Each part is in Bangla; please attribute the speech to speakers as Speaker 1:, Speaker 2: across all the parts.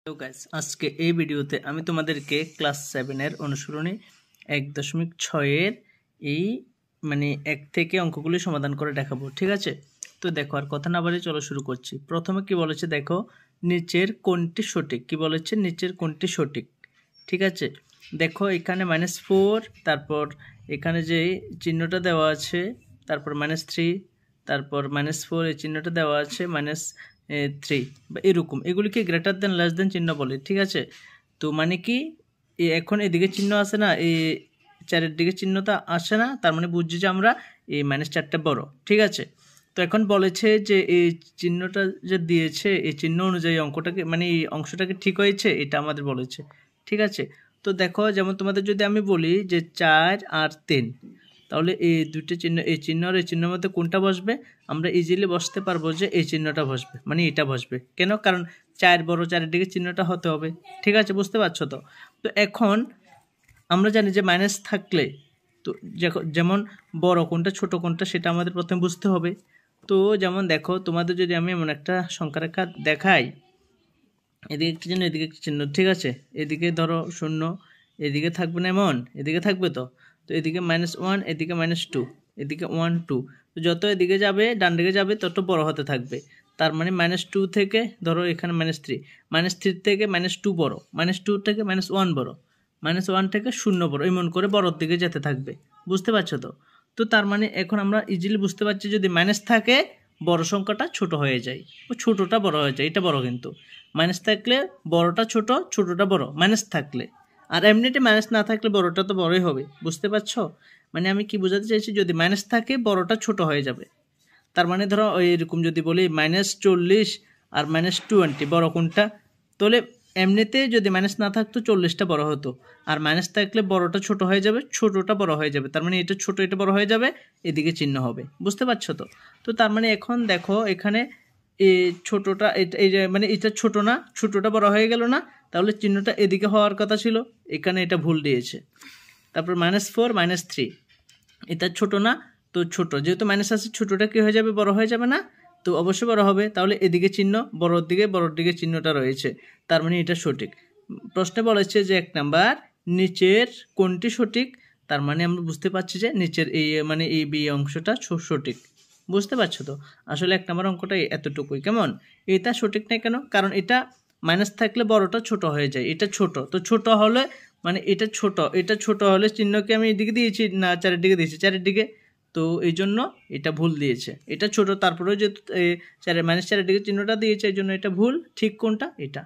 Speaker 1: হ্যালো গাইস, আজকে এই ভিডিওতে আমি তোমাদেরকে ক্লাস 7 এর অনুশীলনী 1.6 এর এই এক থেকে অঙ্কগুলি সমাধান করে দেখাবো। ঠিক আছে, তো দেখো আর কথা না বাড়িয়ে চলো শুরু করছি। প্রথমে কি বলেছে দেখো, নিচের কোনটি সঠিক। কি বলেছে, নিচের কোনটি সঠিক। ঠিক আছে, দেখো এখানে -4, তারপর এখানে যে চিহ্নটা দেওয়া আছে, তারপর -3, তারপর -4 এই চিহ্নটা দেওয়া আছে, -3 বা এরকম, এগুলিকে গ্রেটার দেন লেস দেন চিহ্ন বলে। ঠিক আছে, তো মানে কি এখন এদিকে চিহ্ন আছে না, এই 4-এর দিকে চিহ্নটা আসে না, তার মানে বুঝছি যে আমরা এই -4টা বড়। ঠিক আছে, তো এখন বলেছে যে এই চিহ্নটা যে দিয়েছে, এই চিহ্ন অনুযায়ী অঙ্কটাকে এই অংশটাকে ঠিক হয়েছে, এটা আমাদের বলেছে। ঠিক আছে, তো দেখো যেমন তোমাদের যদি আমি বলি যে 4 আর 3, তাহলে এই দুটো চিহ্ন, এই চিহ্ন আর এই চিহ্নের মধ্যে কোনটা বসবে, আমরা ইজিলি বসতে পারবো যে এই চিহ্নটা বসবে, এটা বসবে। কেন? কারণ 4 বড়, 4-এর দিকে চিহ্নটা হতে হবে। ঠিক আছে, বুঝতে পারছো তো? তো এখন আমরা জানি যে মাইনাস থাকলে, তো যেমন বড় কোনটা ছোট কোনটা সেটা আমাদের প্রথমে বুঝতে হবে। তো যেমন দেখো তোমাদের যদি আমি এমন একটা সংখ্যা রেখা দেখাই, এদিকে একটি চিহ্ন এদিকে একটি চিহ্ন। ঠিক আছে, এদিকে ধরো 0, এদিকে থাকবে না এমন, এদিকে থাকবে। তো এদিকে -1, এদিকে -2, এদিকে 1 2, তো যত এদিকে যাবে ডান দিকে যাবে তত বড় হতে থাকবে। তার মানে -2 থেকে ধরো এখানে -3, -3 থেকে -2 বড়, -2 থেকে -1 বড়, -1 থেকে 0 বড়, এমন করে বড়র দিকে যেতে থাকবে। বুঝতে পারছো তো? তো তার মানে এখন আমরা ইজিলি বুঝতে পারছি যদি মাইনাস থাকে বড় সংখ্যাটা ছোট হয়ে যায়, ও ছোটটা বড় হয়ে যায়, এটা বড়। কিন্তু মাইনাস থাকলে বড়টা ছোট, ছোটটা বড় মাইনাস থাকলে। আর এমনিতে মাইনাস না থাকলে বড়টা তো বড়ই হবে। বুঝতে পারছো? আমি কি বোঝাতে চাইছি, যদি মাইনাস থাকে বড়টা ছোট হয়ে যাবে। তার মানে ধরো এরকম যদি বলি -40 আর -20 বড় কোনটা, তাহলে এমনিতে যদি মাইনাস না থাকতো 40টা বড় হতো, আর মাইনাস থাকলে বড়টা ছোট হয়ে যাবে, ছোটটা বড় হয়ে যাবে। তার মানে এটা ছোট, এটা বড় হয়ে যাবে, এদিকে চিহ্ন হবে। বুঝতে পারছো তো? তো তার মানে এখন দেখো এখানে এই ছোটটা, এই যে এটা ছোট না, ছোটটা বড় হয়ে গেল না, তাহলে চিহ্নটা এদিকে হওয়ার কথা ছিল, এখানে এটা ভুল দিয়েছে। তারপর -4 -3, এটা ছোট না, তো ছোট যেহেতু মাইনাস আছে, ছোটটা কি হয়ে যাবে, বড় হয়ে যাবে না? তো অবশ্যই বড় হবে। তাহলে এদিকে চিহ্ন বড়র দিকে চিহ্নটা রয়েছে, তার মানে এটা সঠিক। প্রশ্নে বলেছে যে 1 নাম্বার নিচের কোনটি সঠিক, তার মানে আমরা বুঝতে পারছি যে নিচের এই এই বি অংশটা সঠিক। বুঝতে পারছো তো? আসলে 1 নাম্বার অঙ্কটা এতটুকুই। কেমন? এটা সঠিক না কেন? কারণ এটা মাইনাস থাকলে বড়টা ছোট হয়ে যায়, এটা ছোট, তো ছোট হলে এটা ছোট হলে চিহ্নকে আমি এদিকে দিয়েছি না 4-এর দিকে দিয়েছি, 4-এর দিকে, তো এই জন্য এটা ভুল দিয়েছে। এটা ছোট, তারপরেও যেহেতু -4-এর দিকে চিহ্নটা দিয়েছে, এই জন্য এটা ভুল। ঠিক কোনটা? এটা।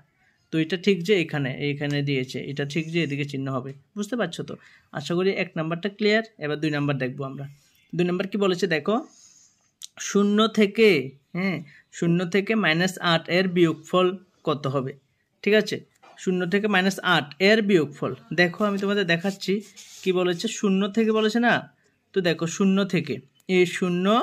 Speaker 1: তো এটা ঠিক যে এইখানে দিয়েছে, এটা ঠিক যে এদিকে চিহ্ন হবে। বুঝতে পারছো তো? আশা করি 1 নাম্বারটা ক্লিয়ার। এবার 2 নাম্বার দেখবো আমরা। 2 নাম্বার কি বলেছে দেখো, 0 থেকে -8 এর বিয়োগফল কত হবে? ঠিক আছে, 0 থেকে -8 এর বিয়োগফল। দেখো আমি তোমাদের দেখাচ্ছি কি বলেছে। 0 থেকে বলেছে না, তো দেখো 0 থেকে, এই 0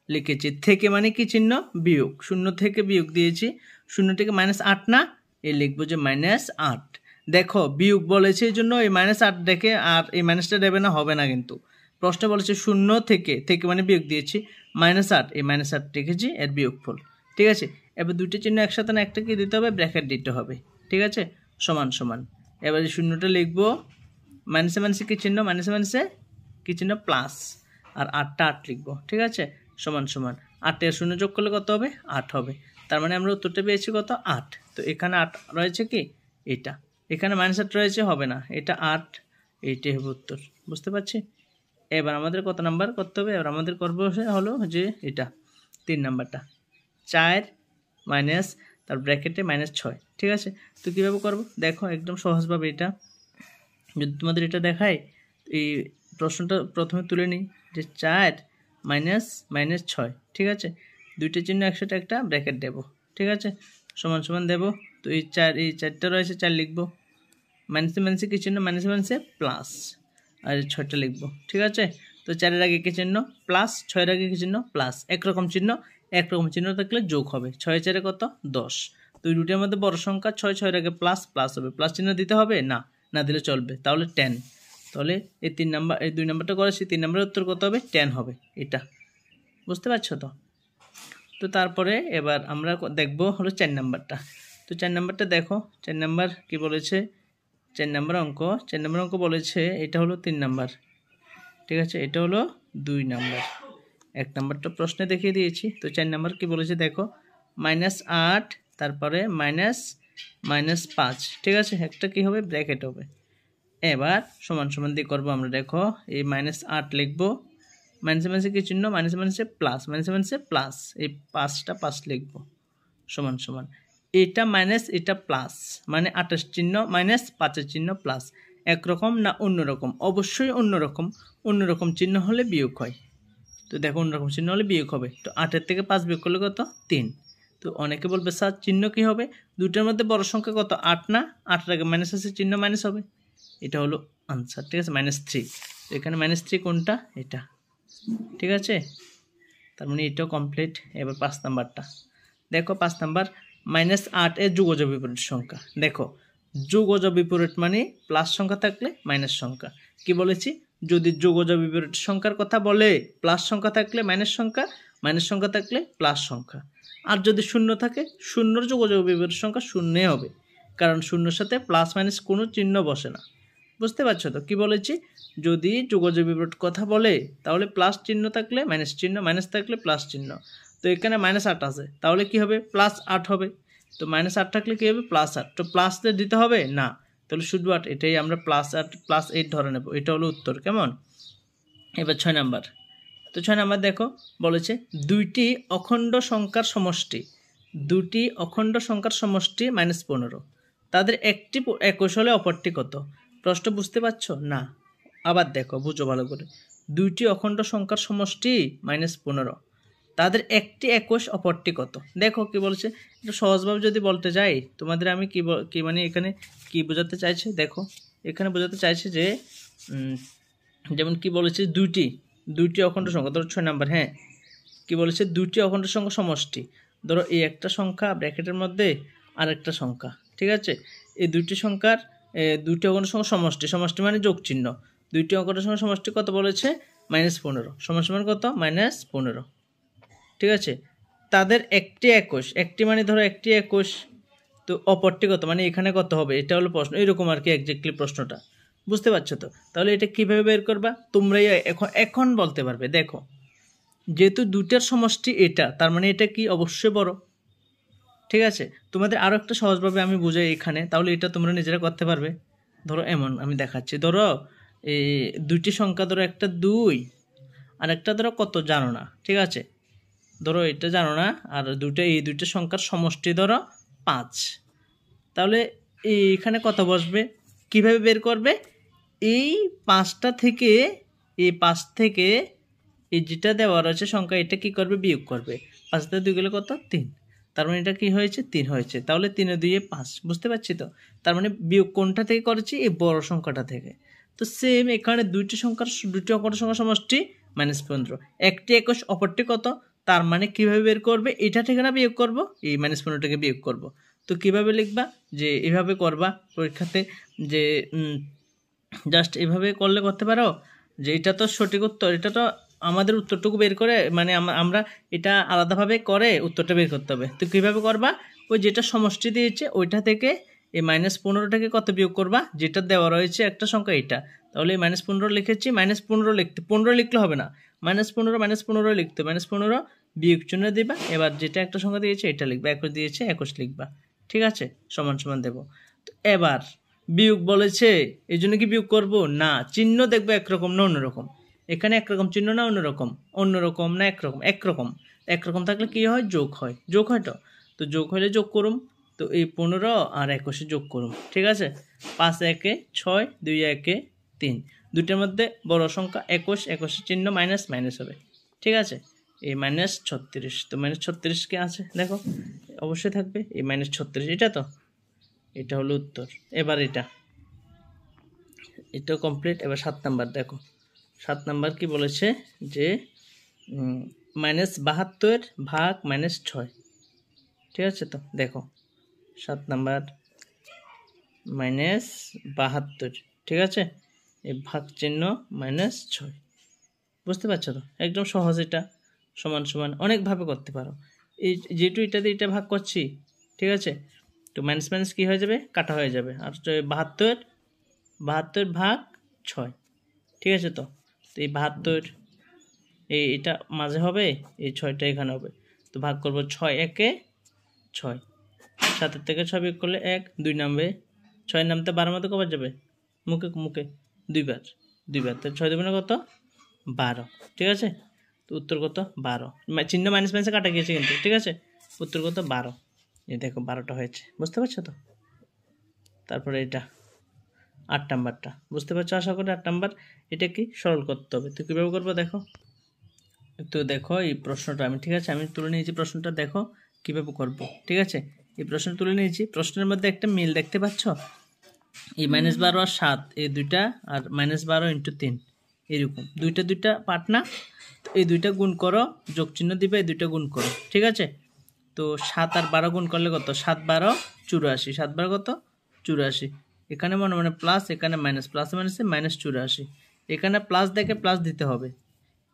Speaker 1: লিখেছি, থেকে মানে কি চিহ্ন? বিয়োগ। 0 থেকে বিয়োগ দিয়েছি, 0 থেকে -8 না, এই লিখবো যে -8। দেখো বিয়োগ বলেছে এই জন্য এই -8 দেখে আর এই মাইনাসটা দেবে না, হবে না। কিন্তু প্রশ্ন বলেছে 0 থেকে, মানে বিয়োগ দিয়েছি, -8, এই -8 লিখেছি, এর বিয়োগফল। ঠিক আছে, এবার দুটো চিহ্ন একসাথে না, একটা কি দিতে হবে, ব্র্যাকেট দিতে হবে। ঠিক আছে, সমান সমান। এবারে 0টা লিখবো, মাইনাসে মাইনাসে কি চিহ্ন, মাইনাসে কি চিহ্ন, প্লাস, আর 8টা 8 লিখবো। ঠিক আছে, সমান সমান। 8 এর 0 যোগ করলে কত হবে? 8 হবে। তার মানে আমরা উত্তরটা পেয়েছি কত? 8। তো এখানে 8 রয়েছে কি, এটা। এখানে -8 রয়েছে, হবে না, এটা 8, এইটাই হবে উত্তর। বুঝতে পারছি? এবার আমাদের কত নাম্বার করতে হবে? এবার আমাদের করবো হলো যে এটা 3 নাম্বারটা, 4 মাইনাস, তার ব্র্যাকেটে -6। ঠিক আছে, তো কীভাবে করবো দেখো, একদম সহজভাবে। এটা যদি তোমাদের এটা দেখায়, এই প্রশ্নটা প্রথমে তুলে নিই যে 4 -6। ঠিক আছে, দুইটা চিহ্ন একসাথে একটা ব্র্যাকেট দেবো। ঠিক আছে, সমান সমান দেবো। তো এই 4টা রয়েছে, 4 লিখবো। মাইনাসে কি চিহ্ন, মাইনাসে প্লাস, আর 6টা লিখবো। ঠিক আছে, তো 4-এর আগে কি চিহ্ন, প্লাস, 6-এর আগে কি চিহ্ন, প্লাস। একরকম চিহ্ন থাকলে যোগ হবে। 6-4 কত? 10। তো এই দুটির মধ্যে বড় সংখ্যা 6, 6-এর আগে প্লাস হবে। প্লাস চিহ্ন দিতে হবে না, না দিলে চলবে। তাহলে 10। তাহলে এই 3 নাম্বার, এই 2 নাম্বারটা করেছি, 3 নাম্বারের উত্তর কত হবে? 10 হবে। এটা বুঝতে পারছো তো? তো তারপরে এবার আমরা দেখবো হলো 4 নাম্বারটা। তো 4 নাম্বারটা দেখো, 4 নাম্বার কি বলেছে, 4 নাম্বার অঙ্ক বলেছে এটা হলো 3 নাম্বার, ঠিক আছে, এটা হলো 2 নাম্বার। 1 নাম্বারটা প্রশ্নে দেখিয়ে দিয়েছি। তো 4 নাম্বার কি বলেছে দেখো, -8 তারপরে -5, ঠিক আছে, একটা কি হবে ব্র্যাকেট হবে। এবার সমান সমান দিয়ে করবো আমরা, দেখো এই -8 লিখবো, মাইনাসে মাইনাসে কি চিহ্ন, মাইনাসে মাইনাসে প্লাস, মাইনাসে মাইনাসে প্লাস, এই 5টা 5 লিখবো সমান সমান, এটা মাইনাস এটা প্লাস, মানে 28 চিহ্ন মাইনাস 5-এর চিহ্ন প্লাস। একরকম না অন্যরকম? অবশ্যই অন্যরকম। অন্যরকম চিহ্ন হলে বিয়োগ হয়। তো দেখো অন্যরকম চিহ্ন হলে বিয়োগ হবে। তো 8-এর থেকে 5 বিয়োগ করলে কত? 3। তো অনেকে বলবে স্যার চিহ্ন কি হবে? দুটার মধ্যে বড় সংখ্যা কত? 8 না? 8-এর আগে মাইনাস আছে, চিহ্ন মাইনাস হবে। এটা হলো আনসার, ঠিক আছে, -3। তো এখানে -3 কোনটা? এটা, ঠিক আছে। তার মানে এটাও কমপ্লিট। এবার 5 নাম্বারটা দেখো। 5 নাম্বার, -8 এর যুগজ বিপরীত সংখ্যা। দেখো যুগজ বিপরীত মানে প্লাস সংখ্যা থাকলে মাইনাস সংখ্যা। কি বলেছি? যদি যুগজ বিপরীত সংখ্যার কথা বলে, প্লাস সংখ্যা থাকলে মাইনাস সংখ্যা, মাইনাস সংখ্যা থাকলে প্লাস সংখ্যা। আর যদি শূন্য থাকে, শূন্যর যুগজ বিপরীত সংখ্যা শূন্যই হবে, কারণ শূন্যর সাথে প্লাস মাইনাস কোনো চিহ্ন বসে না। বুঝতে পারছো তো কি বলেছি? যদি যুগজ বিপরীত কথা বলে তাহলে প্লাস চিহ্ন থাকলে মাইনাস চিহ্ন, মাইনাস থাকলে প্লাস চিহ্ন। তো এখানে -8 আছে, তাহলে কি হবে? +8 হবে। তো -8 থাকলে কি হবে? +8। তো প্লাস দিতে হবে না, তাহলে শুধু 8, এটাই আমরা +8 +8 ধরে নেব। এটা হলো উত্তর, কেমন? এবার 6 নাম্বার। তো 6 নাম্বার দেখো, বলেছে দুইটি অখণ্ড সংখ্যার সমষ্টি, দুটি অখণ্ড সংখ্যার সমষ্টি -15, তাদের একটি 21 হলে অপরটি কত? প্রশ্ন বুঝতে পারছো না? আবার দেখো, বুঝো ভালো করে। দুইটি অখণ্ড সংখ্যার সমষ্টি -15, তাদের একটি 21, অপরটি কত? দেখো কি বলছে, একটু সহজভাবে যদি বলতে যাই তোমাদের, আমি কি মানে এখানে কি বোঝাতে চাইছে দেখো। এখানে বোঝাতে চাইছে যে যেমন কি বলেছে, দুইটি অখণ্ড সংখ্যা, ধরো 6 নাম্বার, হ্যাঁ, কি বলেছে? দুইটি অখণ্ড সংখ্যা সমষ্টি। ধরো এই একটা সংখ্যা ব্র্যাকেটের মধ্যে আর একটা সংখ্যা, ঠিক আছে, এই দুইটি সংখ্যার দুইটি অখণ্ড সংখ্যা সমষ্টি, সমষ্টি মানে যোগ চিহ্ন। দুইটি অখণ্ড সংখ্যা সমষ্টি কত বলেছে? -15, সমান কত? -15, ঠিক আছে। তাদের একটি 21, একটি মানে ধরো একটি 21, তো অপরটি কত, মানে এখানে কত হবে? এটা হলো প্রশ্ন, এরকম আর কি এক্স্যাক্টলি প্রশ্নটা। বুঝতে পারছো তো? তাহলে এটা কিভাবে বের করবা তোমরাই এখন বলতে পারবে। দেখো যেহেতু দুইটার সমষ্টি এটা, তার মানে এটা কি অবশ্যই বড়, ঠিক আছে। তোমাদের আরও একটা সহজভাবে আমি বুঝাই এখানে, তাহলে এটা তোমরা নিজেরা করতে পারবে। ধরো এমন আমি দেখাচ্ছি, ধরো এই দুইটি সংখ্যা, ধরো একটা 2 আর একটা ধরো কত জানো না, ঠিক আছে, ধরো এটা জানো না, আর এই দুইটা সংখ্যার সমষ্টি ধরো 5, তাহলে এইখানে কত বসবে? কিভাবে বের করবে? এই 5টা থেকে, এই 5 থেকে এই যেটা দেওয়া রয়েছে সংখ্যা, এটা কি করবে? বিয়োগ করবে। 5 থেকে 2 গেলে কত? 3। তার মানে এটা কি হয়েছে? 3 হয়েছে। তাহলে 3 এ 2 এ 5, বুঝতে পারছি তো? তার মানে বিয়োগ কোনটা থেকে করেছি? এই বড় সংখ্যাটা থেকে। তো সেম এখানে দুইটি অঙ্কের সংখ্যা সমষ্টি -15, একটি 21, অপরটি কত? তার মানে কিভাবে বের করবে? এটা থেকে না বিয়োগ করব, এই -15 থেকে বিয়োগ করব। তো কিভাবে লিখবা? যে এভাবে করবা পরীক্ষাতে, যে জাস্ট এভাবে করলে করতে পারো যে এটা তো সঠিক উত্তর, এটা তো আমাদের উত্তরটুকু বের করে, মানে আমরা এটা আলাদাভাবে করে উত্তরটা বের করতে হবে। তো কীভাবে করবা? ওই যেটা সমষ্টি দিয়েছে ওইটা থেকে এই -15টাকে কত বিয়োগ করবা? যেটা দেওয়া রয়েছে একটা সংখ্যা এটা, তাহলে এই -15 লিখেছি, -15 লিখতে 15 লিখলে হবে না, -15 লিখতে, -15 বিয়োগ চিহ্ন দিবা। এবার যেটা একটা সংখ্যা দিয়েছে এটা লিখবা, 21 দিয়েছে 21 লিখবা, ঠিক আছে, সমান সমান দেবো। তো এবার বিয়োগ বলেছে, এই জন্য কি বিয়োগ করব না, চিহ্ন দেখবো একরকম না অন্যরকম। এখানে একরকম চিহ্ন না অন্যরকম, অন্যরকম না একরকম, একরকম থাকলে কি হয়? যোগ হয়, যোগ হয়। তো যোগ হলে যোগ করুম, তো এই 15 আর 21 যোগ করুম, ঠিক আছে। 5 একে 6, 2 একে 3, দুইটার মধ্যে বড় সংখ্যা 21, 21 চিহ্ন মাইনাস মাইনাস হবে, ঠিক আছে। এই -36, তো -36 কে আছে দেখো, অবশ্যই থাকবে এই -36, এটা তো, এটা হলো উত্তর। এবার এটাও কমপ্লিট। এবার 7 নাম্বার দেখো, 7 নাম্বার কি বলেছে যে -72 ভাগ -6, ঠিক আছে। তো দেখো 7 নাম্বার -72, ঠিক আছে, এই ভাগ চিহ্ন -6, বুঝতে পারছো তো? একদম সহজ, এটা সমান সমান অনেকভাবে করতে পারো। এই যেটু এটা দিয়ে এটা ভাগ করছি, ঠিক আছে, তো মাইনাস মাইনাস কী হয়ে যাবে, কাটা হয়ে যাবে। আর 72 ভাগ 6, ঠিক আছে। তো এই 72 এটা মাঝে হবে, এই 6টা এখানে হবে। তো ভাগ করব 6 একে 6, 7 থেকে 6 বিয়োগ করলে 1, 2 নামবে, 6 নামতে 12 মধ্যে কবার যাবে, মুখে মুখে 2বার, তো 6 2 কত, 12, ঠিক আছে। তো উত্তর কত, 12, চিহ্ন মাইনাস মাইনাসে কাটা গিয়েছে কিন্তু, ঠিক আছে। উত্তর কত, 12। এই দেখো 12টা হয়েছে, বুঝতে পারছো তো। তারপরে এটা 8 নাম্বারটা বুঝতে পারছো আশা করি। 8 নাম্বার, এটা কি সরল করতে হবে। তো কীভাবে করবো দেখো। তো দেখো এই প্রশ্নটা আমি, ঠিক আছে, আমি তুলে নিয়েছি প্রশ্নটা, দেখো কীভাবে করব, ঠিক আছে। এই প্রশ্ন তুলে নিয়েছি, প্রশ্নের মধ্যে একটা মিল দেখতে পাচ্ছ, এই -12 আর 7 এই দুইটা, আর -12 × 3 এরকম দুইটা পার্ট না। তো এই দুইটা গুণ করো, যোগ চিহ্ন দিবে, এই দুইটা গুণ করো, ঠিক আছে। তো 7 আর 12 গুণ করলে কত, 7 12 84, 7 12 কত, 84। এখানে মনে মনে প্লাস, এখানে মাইনাস, প্লাস মাইনাসে -84, এখানে প্লাস দেখে প্লাস দিতে হবে।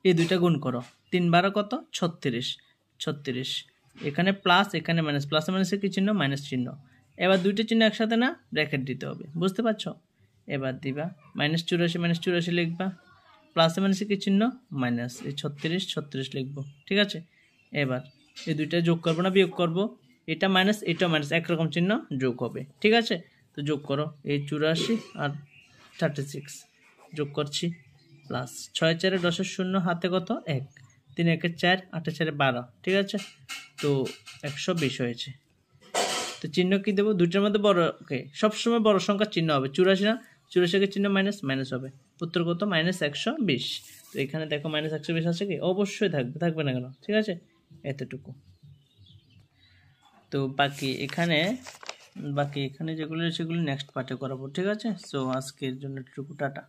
Speaker 1: এই দুইটা গুণ করো, 3 12 কত, 36, এখানে প্লাস, এখানে মাইনাস, প্লাস মাইনাসে কি চিহ্ন, মাইনাস চিহ্ন। এবার দুইটা চিহ্ন একসাথে না, ব্র্যাকেট দিতে হবে, বুঝতে পারছো। এবার দিবা -84 লিখবা, প্লাসে মাইনাসে কি চিহ্ন, মাইনাস, এই 36 লিখবো, ঠিক আছে। এবার এই দুইটা যোগ করবো না বিয়োগ করবো, এটা মাইনাস এটা মাইনাস, একরকম চিহ্ন যোগ হবে, ঠিক আছে। তো যোগ করো, এই 84 আর 36 যোগ করছি, প্লাস 6 4 10 0 হাতে কত, 1, 3 1 4 8 4 12, ঠিক আছে। তো 120 হয়েছে। তো চিহ্ন কি দেবো, দুইটার মধ্যে বড়, ওকে, সবসময় বড় সংখ্যার চিহ্ন হবে। 84 না, 84 চিহ্ন মাইনাস হবে, উত্তর কত, -120। তো এখানে দেখো -120 আছে কি, অবশ্যই থাকবে না কেন, ঠিক আছে, এতটুকু। তো বাকি এখানে যেগুলো সেগুলো নেক্সট পার্টে করাবো, ঠিক আছে। সো আজকের জন্য এতটুকু, টাটা।